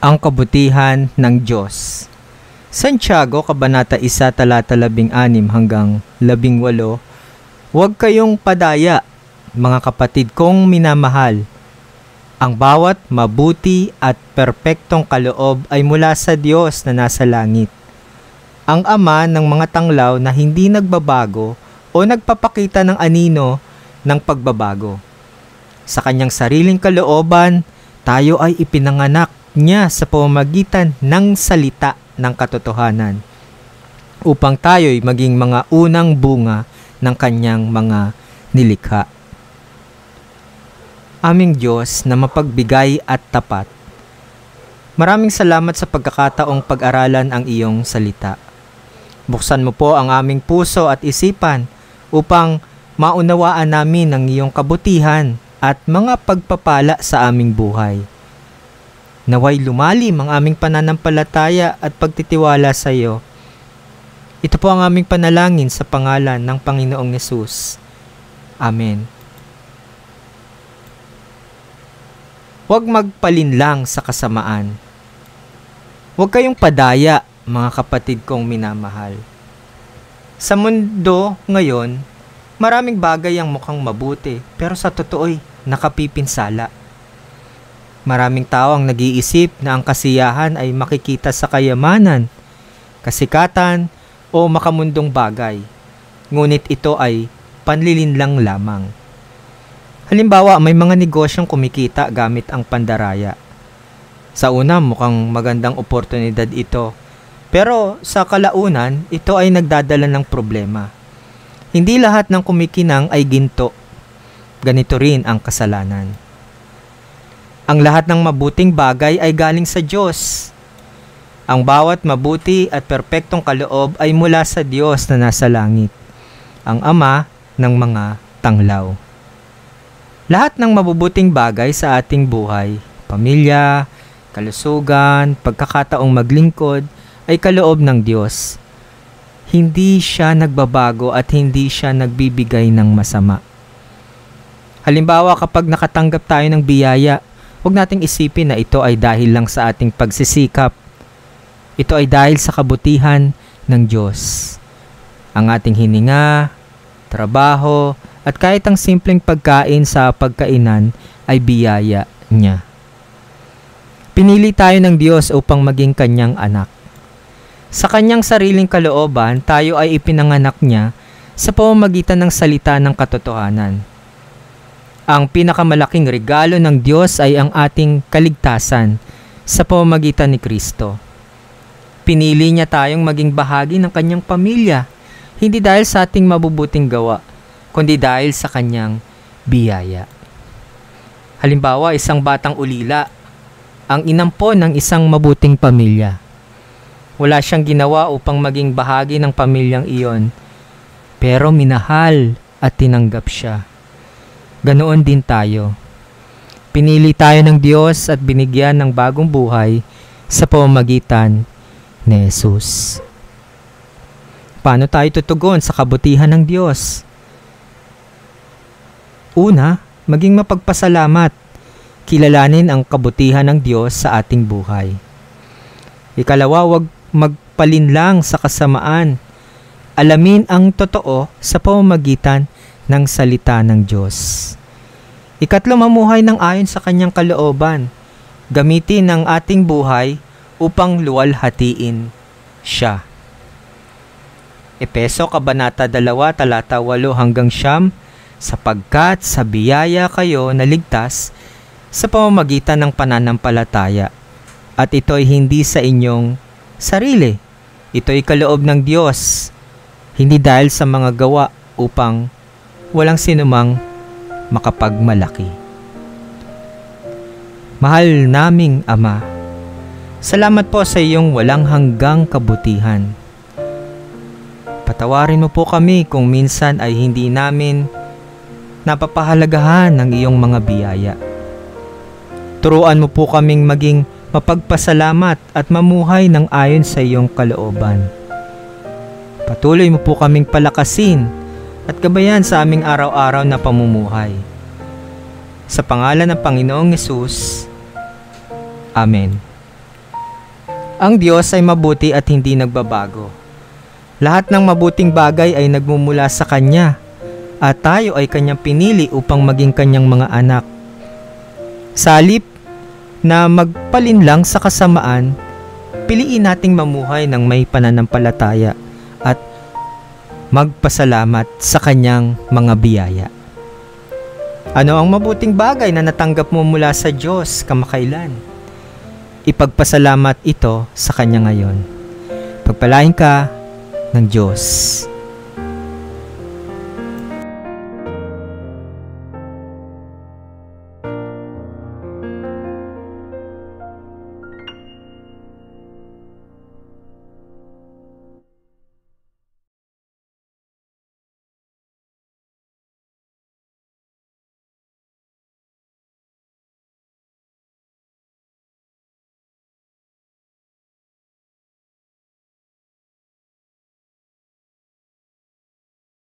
Ang kabutihan ng Diyos. Santiago, Kabanata 1, talata 16 hanggang 18. Huwag kayong padaya, mga kapatid kong minamahal. Ang bawat mabuti at perpektong kaloob ay mula sa Diyos na nasa langit. Ang Ama ng mga tanglaw na hindi nagbabago o nagpapakita ng anino ng pagbabago. Sa kanyang sariling kalooban, tayo ay ipinanganak niya sa pamamagitan ng salita ng katotohanan upang tayo'y maging mga unang bunga ng kanyang mga nilikha. Aming Diyos na mapagbigay at tapat, maraming salamat sa pagkakataong pag-aralan ang iyong salita. Buksan mo po ang aming puso at isipan upang maunawaan namin ang iyong kabutihan at mga pagpapala sa aming buhay. Naway lumalim ang aming pananampalataya at pagtitiwala sa iyo. Ito po ang aming panalangin sa pangalan ng Panginoong Hesus. Amen. Huwag magpalinlang sa kasamaan. Huwag kayong padaya, mga kapatid kong minamahal. Sa mundo ngayon, maraming bagay ang mukhang mabuti, pero sa totoo'y nakapipinsala. Maraming tao ang nag-iisip na ang kasiyahan ay makikita sa kayamanan, kasikatan o makamundong bagay. Ngunit ito ay panlilinlang lamang. Halimbawa, may mga negosyong kumikita gamit ang pandaraya. Sa una, mukhang magandang oportunidad ito. Pero sa kalaunan, ito ay nagdadala ng problema. Hindi lahat ng kumikinang ay ginto. Ganito rin ang kasalanan. Ang lahat ng mabuting bagay ay galing sa Diyos. Ang bawat mabuti at perpektong kaloob ay mula sa Diyos na nasa langit, ang Ama ng mga tanglaw. Lahat ng mabubuting bagay sa ating buhay, pamilya, kalusugan, pagkakataong maglingkod, ay kaloob ng Diyos. Hindi siya nagbabago at hindi siya nagbibigay ng masama. Halimbawa, kapag nakatanggap tayo ng biyaya, huwag nating isipin na ito ay dahil lang sa ating pagsisikap. Ito ay dahil sa kabutihan ng Diyos. Ang ating hininga, trabaho, at kahit ang simpleng pagkain sa pagkainan ay biyaya niya. Pinili tayo ng Diyos upang maging kanyang anak. Sa kanyang sariling kalooban, tayo ay ipinanganak niya sa pamamagitan ng salita ng katotohanan. Ang pinakamalaking regalo ng Diyos ay ang ating kaligtasan sa pamamagitan ni Kristo. Pinili niya tayong maging bahagi ng kanyang pamilya, hindi dahil sa ating mabubuting gawa, kundi dahil sa kanyang biyaya. Halimbawa, isang batang ulila, ang inampon ng isang mabuting pamilya. Wala siyang ginawa upang maging bahagi ng pamilyang iyon, pero minahal at tinanggap siya. Ganoon din tayo. Pinili tayo ng Diyos at binigyan ng bagong buhay sa pamamagitan ni Jesus. Paano tayo tutugon sa kabutihan ng Diyos? Una, maging mapagpasalamat. Kilalanin ang kabutihan ng Diyos sa ating buhay. Ikalawa, huwag magpalinlang sa kasamaan. Alamin ang totoo sa pamamagitan ng salita ng Diyos. Ikatlo, mamuhay ng ayon sa kanyang kalooban. Gamitin ang ating buhay upang luwalhatiin siya. Efeso, Kabanata 2, talata 8 hanggang 9, sapagkat sa biyaya kayo naligtas sa pamamagitan ng pananampalataya, at ito'y hindi sa inyong sarili. Ito'y kaloob ng Diyos, hindi dahil sa mga gawa upang walang sinumang makapagmalaki. Mahal naming Ama, salamat po sa iyong walang hanggang kabutihan. Patawarin mo po kami kung minsan ay hindi namin napapahalagahan ng iyong mga biyaya. Turuan mo po kaming maging mapagpasalamat at mamuhay ng ayon sa iyong kalooban. Patuloy mo po kaming palakasin at gabayan sa aming araw-araw na pamumuhay. Sa pangalan ng Panginoong Hesus. Amen. Ang Diyos ay mabuti at hindi nagbabago. Lahat ng mabuting bagay ay nagmumula sa Kanya at tayo ay Kanyang pinili upang maging Kanyang mga anak. Sa halip na magpalinlang sa kasamaan, piliin nating mamuhay ng may pananampalataya at magpasalamat sa Kanyang mga biyaya. Ano ang mabuting bagay na natanggap mo mula sa Diyos kamakailan? Ipagpasalamat ito sa Kanya ngayon. Pagpalain ka ng Diyos.